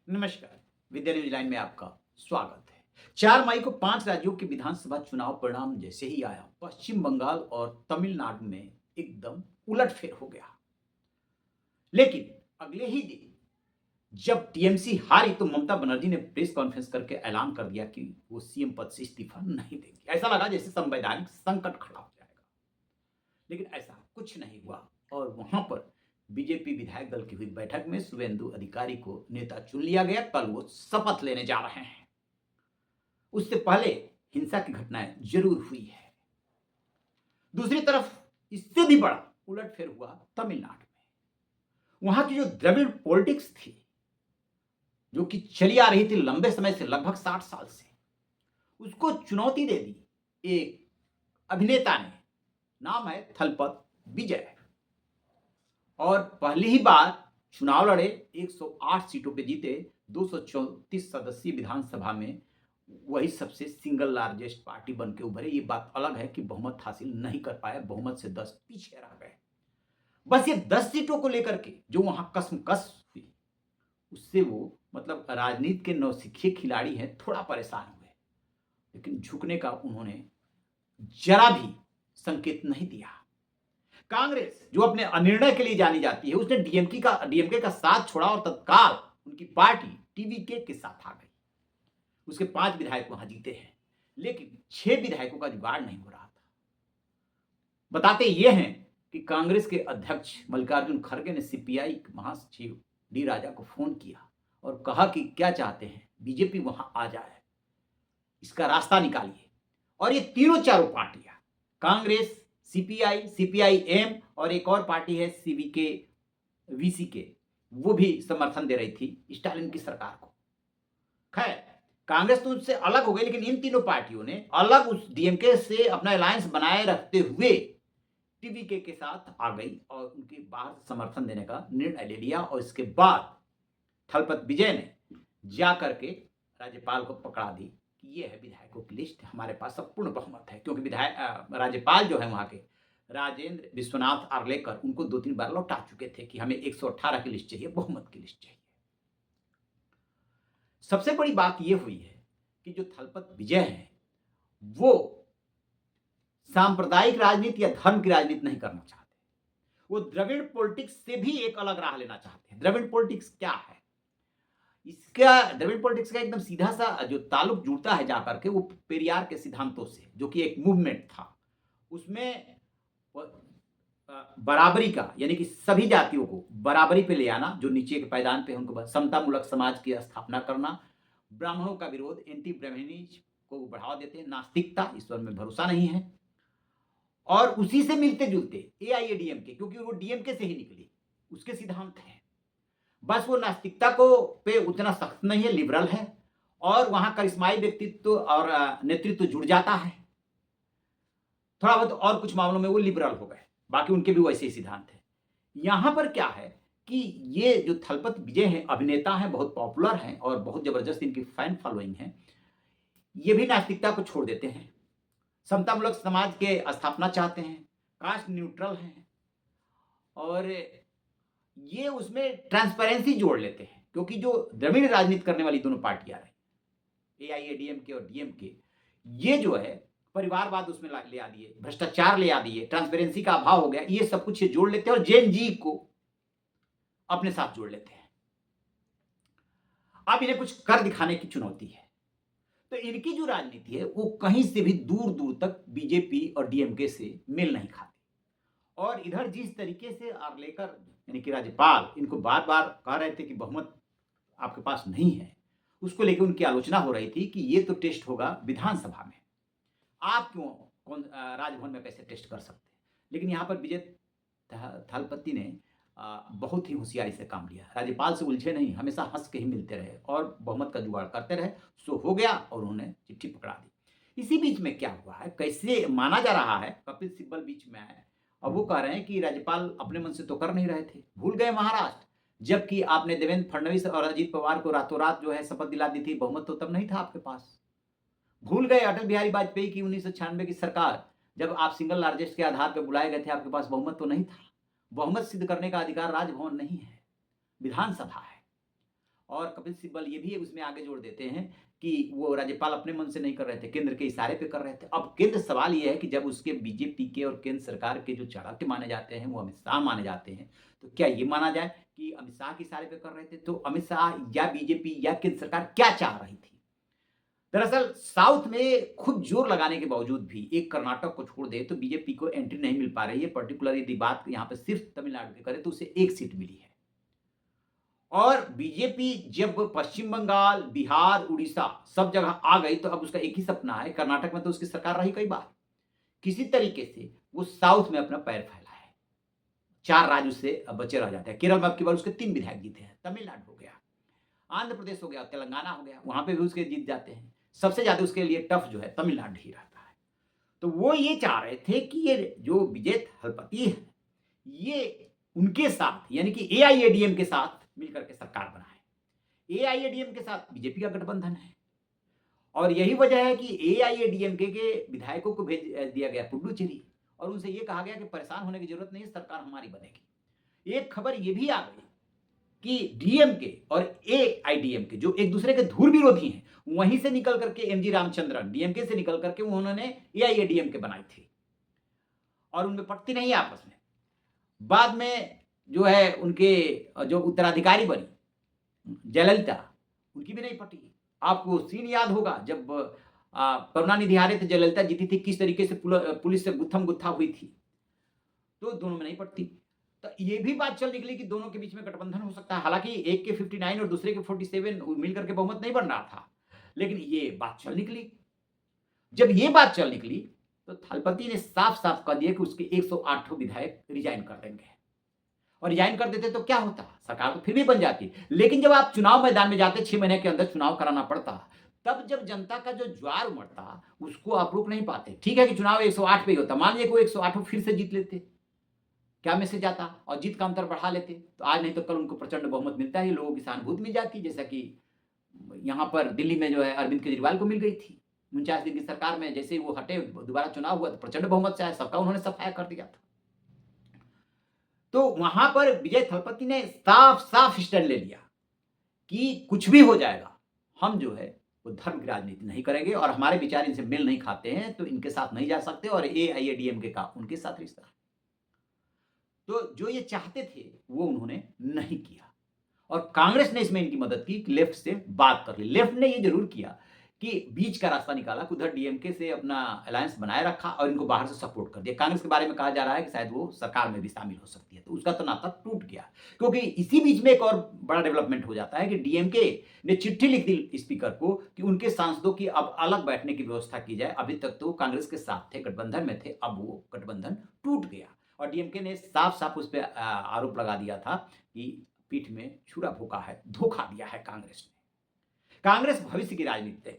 नमस्कार। विद्या news line में आपका स्वागत है। 4 मई को 5 राज्यों के विधानसभा चुनाव परिणाम जैसे ही आया, पश्चिम बंगाल और तमिलनाडु में एकदम उलटफेर हो गया। लेकिन अगले ही दिन जब टीएमसी हारी तो ममता बनर्जी ने प्रेस कॉन्फ्रेंस करके ऐलान कर दिया कि वो सीएम पद से इस्तीफा नहीं देंगी। ऐसा लगा जैसे संवैधानिक संकट खड़ा हो जाएगा, लेकिन ऐसा कुछ नहीं हुआ और वहां पर बीजेपी विधायक दल की हुई बैठक में शुभेंदु अधिकारी को नेता चुन लिया गया। कल वो शपथ लेने जा रहे हैं। उससे पहले हिंसा की घटनाएं जरूर हुई है। दूसरी तरफ इससे भी बड़ा उलटफेर हुआ तमिलनाडु में। वहां की जो द्रविड़ पॉलिटिक्स थी, जो कि चली आ रही थी लंबे समय से, लगभग 60 साल से, उसको चुनौती दे दी एक अभिनेता ने। नाम है थलपत विजय, और पहली ही बार चुनाव लड़े, 108 सीटों पे जीते। 234 सदस्यीय विधानसभा में वही सबसे सिंगल लार्जेस्ट पार्टी बन के उभरे। ये बात अलग है कि बहुमत हासिल नहीं कर पाए, बहुमत से 10 पीछे रह गए। बस ये 10 सीटों को लेकर के जो वहां कसमकस हुई, उससे वो मतलब राजनीति के नौसिखिए खिलाड़ी हैं, थोड़ा परेशान हुए। लेकिन झुकने का उन्होंने जरा भी संकेत नहीं दिया। कांग्रेस जो अपने अनिर्णय के लिए जानी जाती है, उसने डीएमके का साथ छोड़ा और तत्काल उनकी पार्टी टीवीके के साथ आ गई। उसके 5 विधायक वहां जीते हैं, लेकिन 6 विधायकों का जुगाड़ नहीं हो रहा था। बताते ये हैं कि कांग्रेस के अध्यक्ष मल्लिकार्जुन खड़गे ने सीपीआई महासचिव डी राजा को फोन किया और कहा कि क्या चाहते हैं, बीजेपी वहां आ जाए, इसका रास्ता निकालिए। और ये तीनों चारों पार्टियां, कांग्रेस, सीपीआई, सीपीआईएम और एक और पार्टी है सीवीके वीसीके, वो भी समर्थन दे रही थी स्टालिन की सरकार को। खैर, कांग्रेस तो उससे अलग हो गई, लेकिन इन तीनों पार्टियों ने अलग उस डीएमके से अपना अलायंस बनाए रखते हुए टीवीके के साथ आ गई और उनके बाहर समर्थन देने का निर्णय ले लिया। और इसके बाद थलपत विजय ने जा करके राज्यपाल को पकड़ा दी कि ये है विधायकों की लिस्ट, हमारे पास सब पूर्ण बहुमत है। क्योंकि राज्यपाल जो है वहां के राजेंद्र विश्वनाथ आर्लेकर उनको 2-3 बार लौटा चुके थे कि हमें 118 की लिस्ट चाहिए, बहुमत की लिस्ट चाहिए। सबसे बड़ी बात यह हुई है कि जो थलपत विजय है, वो सांप्रदायिक राजनीति या धर्म की राजनीति नहीं करना चाहते। वो द्रविड़ पॉलिटिक्स से भी एक अलग राह लेना चाहते हैं। द्रविड़ पॉलिटिक्स क्या है? इसका द्रविड़ पॉलिटिक्स का एकदम सीधा सा जो ताल्लुक जुड़ता है जाकर के, वो पेरियार के सिद्धांतों से, जो कि एक मूवमेंट था। उसमें बराबरी का, यानी कि सभी जातियों को बराबरी पे ले आना, जो नीचे के पायदान पे उनको समतामूलक समाज की स्थापना करना, ब्राह्मणों का विरोध, एंटी ब्राह्मणिज्म को बढ़ावा देते हैं, नास्तिकता, ईश्वर में भरोसा नहीं है। और उसी से मिलते जुलते एआईएडीएमके, क्योंकि वो डीएमके से ही निकली, उसके सिद्धांत हैं। बस वो नास्तिकता को पे उतना सख्त नहीं है, लिबरल है, और वहां करिश्माई व्यक्तित्व और नेतृत्व जुड़ जाता है। थोड़ा बहुत और कुछ मामलों में वो लिबरल हो गए, बाकी उनके भी वैसे ही सिद्धांत है। यहां पर क्या है कि ये जो थलपत विजय हैं, अभिनेता हैं, बहुत पॉपुलर हैं और बहुत जबरदस्त इनकी फैन फॉलोइंग है। ये भी नास्तिकता को छोड़ देते हैं, समतामूलक समाज के स्थापना चाहते हैं, कास्ट न्यूट्रल हैं, और ये उसमें ट्रांसपेरेंसी जोड़ लेते हैं। क्योंकि जो द्रविड़ राजनीति करने वाली दोनों पार्टियां रही, एआईएडीएमके और डीएमके, ये जो है परिवारवाद उसमें ले आ दिए, भ्रष्टाचार ले आ दिए, ट्रांसपेरेंसी का अभाव हो गया, ये सब कुछ ये जोड़ लेते हैं और जेन जी को अपने साथ जोड़ लेते हैं। अब इन्हें कुछ कर दिखाने की चुनौती है। तो इनकी जो राजनीति है वो कहीं से भी दूर दूर तक बीजेपी और डीएमके से मेल नहीं खाती। और इधर जिस तरीके से आर्लेकर यानी कि राज्यपाल इनको बार बार कह रहे थे कि बहुमत आपके पास नहीं है, उसको लेकर उनकी आलोचना हो रही थी कि ये तो टेस्ट होगा विधानसभा में, आप क्यों राजभवन में कैसे टेस्ट कर सकते हैं। लेकिन यहाँ पर विजय थलपति ने बहुत ही होशियारी से काम लिया, राज्यपाल से उलझे नहीं, हमेशा हंस के ही मिलते रहे और बहुमत का जुगाड़ करते रहे। सो हो गया और उन्होंने चिट्ठी पकड़ा दी। इसी बीच में क्या हुआ है, कैसे माना जा रहा है, कपिल सिब्बल बीच में आए और वो कह रहे हैं कि राज्यपाल अपने मन से तो कर नहीं रहे थे, भूल गए महाराष्ट्र, जबकि आपने देवेंद्र फडणवीस और अजीत पवार को रातों रात जो है शपथ दिला दी थी, बहुमत तो तब नहीं था आपके पास। भूल गए अटल बिहारी वाजपेयी की 1996 की सरकार, जब आप सिंगल लार्जेस्ट के आधार पर बुलाए गए थे, आपके पास बहुमत तो नहीं था। बहुमत सिद्ध करने का अधिकार राजभवन नहीं है, विधानसभा है। और और कपिल सिब्बल ये भी उसमें आगे जोड़ देते हैं कि वो राज्यपाल अपने मन से नहीं कर रहे थे, केंद्र के इशारे पे कर रहे थे। अब केंद्र सवाल ये है कि जब उसके बीजेपी के और केंद्र सरकार के जो चाणक्य माने जाते हैं, वो अमित शाह माने जाते हैं, तो क्या ये माना जाए कि अमित शाह के इशारे पे कर रहे थे? तो अमित शाह या बीजेपी या केंद्र सरकार क्या चाह रही थी? दरअसल साउथ में खुद जोर लगाने के बावजूद भी एक कर्नाटक को छोड़ दे तो बीजेपी को एंट्री नहीं मिल पा रही है। पर्टिकुलर यदि बात यहाँ पे सिर्फ तमिलनाडु की करें तो उसे एक सीट मिली है। और बीजेपी जब पश्चिम बंगाल, बिहार, उड़ीसा सब जगह आ गई तो अब उसका एक ही सपना है, कर्नाटक में तो उसकी सरकार रही कई बार, किसी तरीके से वो साउथ में अपना पैर फैलाए। 4 राज्य उससे बचे रह जाते हैं। केरल में अब की बार उसके 3 विधायक जीते हैं, तमिलनाडु हो गया, आंध्र प्रदेश हो गया, तेलंगाना हो गया, वहां पे भी उसके जीत जाते हैं। सबसे ज्यादा उसके लिए टफ जो है तमिलनाडु ही रहता है। तो वो ये चाह रहे थे कि ये जो विजय थलपति है, ये उनके साथ यानी कि एआईएडीएम के साथ मिलकर के सरकार बनाए। एआईएडीएम के साथ बीजेपी का गठबंधन है और यही वजह है कि एआईएडीएमके के विधायकों को भेज दिया गया पुडुचेरी और उनसे ये कहा गया कि परेशान होने की जरूरत नहीं है, सरकार हमारी बनेगी। एक खबर ये भी आ गई कि डीएमके और एआईडीएमके जो एक दूसरे के धुर विरोधी हैं, वहीं से निकल करके एमजी रामचंद्रन डीएमके से निकल करके उन्होंने एआईएडीएमके बनाई थी और उनमें पटती नहीं है आपस में। बाद में जो है उनके जो उत्तराधिकारी बनी जयललिता, उनकी भी नहीं पटी। आपको सीन याद होगा जब करुणानिधि आ रहे थे, जयललिता जीती थी, किस तरीके से पुलिस से गुत्थम गुत्था हुई थी, तो दोनों में नहीं पड़ती। तो ये भी बात चल निकली कि दोनों के बीच में गठबंधन हो सकता है। हालांकि एक के 59 और दूसरे के 47 मिलकर के बहुमत नहीं बन रहा था, लेकिन ये बात चल निकली। जब ये बात चल निकली तो थलपति ने साफ साफ कह दिया कि उसके 108 विधायक रिजाइन कर देंगे और रिजाइन कर देते तो क्या होता, सरकार तो फिर भी बन जाती। लेकिन जब आप चुनाव मैदान में जाते 6 महीने के अंदर चुनाव कराना पड़ता, तब जब जनता का जो ज्वार उमड़ता उसको आप रोक नहीं पाते। ठीक है कि चुनाव 108 पे ही होता, मान लीजिए कोई 108 फिर से जीत लेते, क्या मैसेज आता और जीत का अंतर बढ़ा लेते, तो आज नहीं तो कल उनको प्रचंड बहुमत मिलता है, लोगों की सहानुभूति मिल जाती, जैसा कि यहाँ पर दिल्ली में जो है अरविंद केजरीवाल को मिल गई थी 49 दिन की सरकार में। जैसे ही वो हटे, दोबारा चुनाव हुआ तो प्रचंड बहुमत से आया, सबका उन्होंने सफाया कर दिया था। तो वहां पर विजय थलपति ने साफ साफ स्टैंड ले लिया कि कुछ भी हो जाएगा, हम जो है वो धर्म की राजनीति नहीं करेंगे और हमारे विचार इनसे मेल नहीं खाते हैं तो इनके साथ नहीं जा सकते और एआईएडीएमके का उनके साथ रिश्ता। तो जो ये चाहते थे वो उन्होंने नहीं किया और कांग्रेस ने इसमें इनकी मदद की, लेफ्ट से बात कर ली। लेफ्ट ने ये जरूर किया कि बीच का रास्ता निकाला, उधर डीएमके से अपना अलायंस बनाए रखा और इनको बाहर से सपोर्ट कर दिया। कांग्रेस के बारे में कहा जा रहा है कि शायद वो सरकार में भी शामिल हो सकती है, तो उसका तो नाता टूट गया। क्योंकि इसी बीच में एक और बड़ा डेवलपमेंट हो जाता है कि डीएमके ने चिट्ठी लिख दी स्पीकर को कि उनके सांसदों की अब अलग बैठने की व्यवस्था की जाए। अभी तक तो कांग्रेस के साथ थे, गठबंधन में थे, अब वो गठबंधन टूट गया और डीएमके ने साफ साफ उस पर आरोप लगा दिया था कि पीठ में छुरा भोंका है, धोखा दिया है कांग्रेस ने। कांग्रेस भविष्य की राजनीति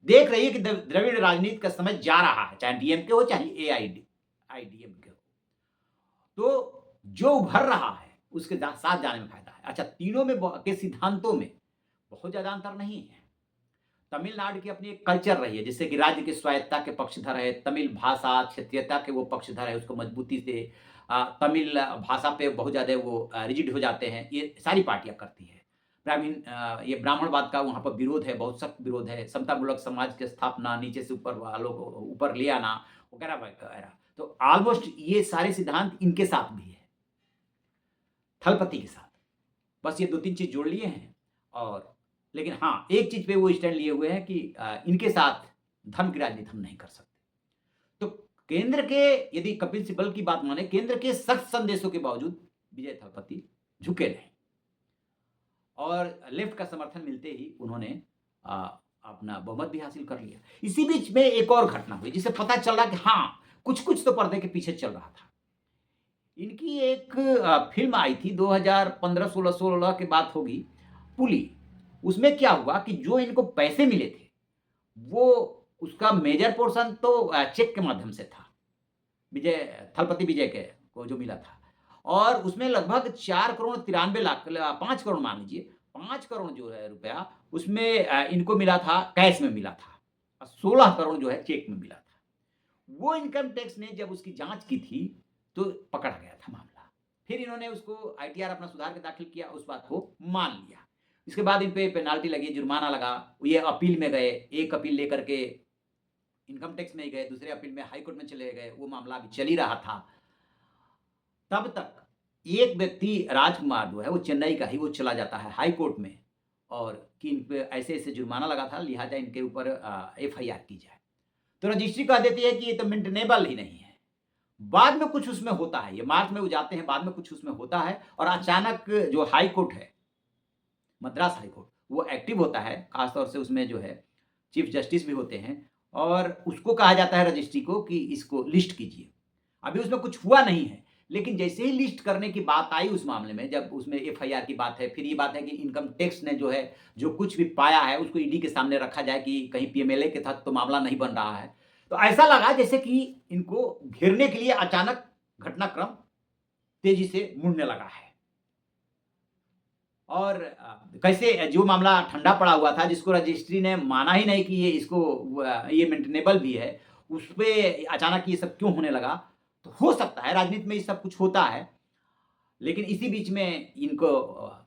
देख रही है कि द्रविड़ राजनीति का समय जा रहा है, चाहे डीएमके हो चाहे एआईडीएमके हो, तो जो उभर रहा है उसके साथ जाने में फायदा है। अच्छा, तीनों में के सिद्धांतों में बहुत ज्यादा अंतर नहीं है। तमिलनाडु की अपनी एक कल्चर रही है, जैसे कि राज्य की स्वायत्ता के पक्षधर है, तमिल भाषा क्षेत्रीयता के वो पक्षधर है, उसको मजबूती से तमिल भाषा पे बहुत ज्यादा वो रिजिड हो जाते हैं। ये सारी पार्टियां करती है। ये ब्राह्मणवाद का वहाँ पर विरोध है, बहुत सख्त विरोध है। समतामूलक समाज की स्थापना, नीचे से ऊपर वालों को ऊपर ले आना वगैरह वगैरह। तो ऑलमोस्ट ये सारे सिद्धांत इनके साथ भी है, थलपति के साथ। बस ये 2-3 चीज जोड़ लिए हैं और लेकिन हाँ, एक चीज पे वो स्टैंड लिए हुए हैं कि इनके साथ धर्म की राजनीति हम नहीं कर सकते। तो केंद्र के यदि कपिल सिब्बल की बात माने, केंद्र के सख्त संदेशों के बावजूद विजय थलपति झुके नहीं और लेफ्ट का समर्थन मिलते ही उन्होंने अपना बहुमत भी हासिल कर लिया। इसी बीच में एक और घटना हुई जिससे पता चल रहा कि हाँ, कुछ कुछ तो पर्दे के पीछे चल रहा था। इनकी एक फिल्म आई थी 2015-16 की बात होगी, पुली। उसमें क्या हुआ कि जो इनको पैसे मिले थे वो उसका मेजर पोर्शन तो चेक के माध्यम से था, थलपति विजय के को जो मिला था और उसमें लगभग 4 करोड़ 93 लाख 5 करोड़ मान लीजिए, 5 करोड़ जो है रुपया उसमें इनको मिला था, कैश में मिला था और 16 करोड़ जो है चेक में मिला था। वो इनकम टैक्स ने जब उसकी जांच की थी तो पकड़ा गया था मामला। फिर इन्होंने उसको आईटीआर अपना सुधार के दाखिल किया, उस बात को मान लिया। इसके बाद इन पे पेनाल्टी लगी, जुर्माना लगा, ये अपील में गए, एक अपील लेकर के इनकम टैक्स में ही गए, दूसरे अपील में हाई कोर्ट में चले गए, वो मामला अभी चल ही रहा था। तब तक एक व्यक्ति राजकुमार जो है वो चेन्नई का ही, वो चला जाता है हाई कोर्ट में और कि इन पे ऐसे-ऐसे जुर्माना लगा था, लिहाजा इनके ऊपर एफआईआर की जाए। तो रजिस्ट्री कह देती है कि ये तो मेंटेनेबल ही नहीं है। बाद में कुछ उसमें होता है, ये मार्च में वो जाते हैं, बाद में कुछ उसमें होता है और अचानक जो हाई कोर्ट है, मद्रास हाई कोर्ट, वो एक्टिव होता है, खास तौर से उसमें जो है चीफ जस्टिस भी होते हैं और उसको कहा जाता है रजिस्ट्री को कि इसको लिस्ट कीजिए। अभी उसमें कुछ हुआ नहीं है, लेकिन जैसे ही लिस्ट करने की बात आई उस मामले में, जब उसमें एफआईआर की बात है, फिर ये बात है कि इनकम टैक्स ने जो है, जो कुछ भी पाया है उसको ईडी के सामने रखा जाए कि कहीं पीएमएलए के तहत तो मामला नहीं बन रहा है। तो ऐसा लगा जैसे कि इनको घेरने के लिए अचानक घटनाक्रम तेजी से मुड़ने लगा है। और कैसे जो मामला ठंडा पड़ा हुआ था, जिसको रजिस्ट्री ने माना ही नहीं कि ये इसको ये मेंटेनेबल भी है, उसपे अचानक ये सब क्यों होने लगा? तो हो सकता है राजनीति में ये सब कुछ होता है, लेकिन इसी बीच में इनको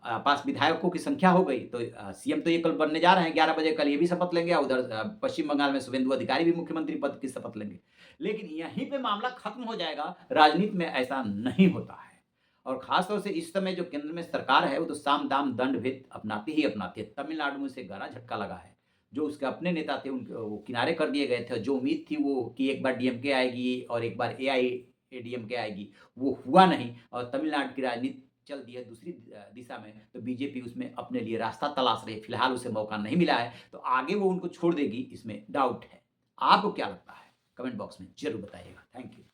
पास विधायकों की संख्या हो गई, तो सीएम तो ये कल बनने जा रहे हैं, 11 बजे कल ये भी शपथ लेंगे और उधर पश्चिम बंगाल में शुभेंदु अधिकारी भी मुख्यमंत्री पद की शपथ लेंगे। लेकिन यहीं पे मामला खत्म हो जाएगा, राजनीति में ऐसा नहीं होता है। और खास तौर से इस समय जो केंद्र में सरकार है, वो तो साम-दाम दंड-भेद अपनाती ही अपनाती है। तमिलनाडु में उसे गहरा झटका लगा है। जो उसके अपने नेता थे, उनके वो किनारे कर दिए गए थे। जो उम्मीद थी वो कि एक बार डीएमके आएगी और एक बार एआईएडीएमके आएगी, वो हुआ नहीं और तमिलनाडु की राजनीति चल दी है दूसरी दिशा में, तो बीजेपी उसमें अपने लिए रास्ता तलाश रही है। फिलहाल उसे मौका नहीं मिला है, तो आगे वो उनको छोड़ देगी, इसमें डाउट है। आपको क्या लगता है? कमेंट बॉक्स में ज़रूर बताइएगा। Thank you.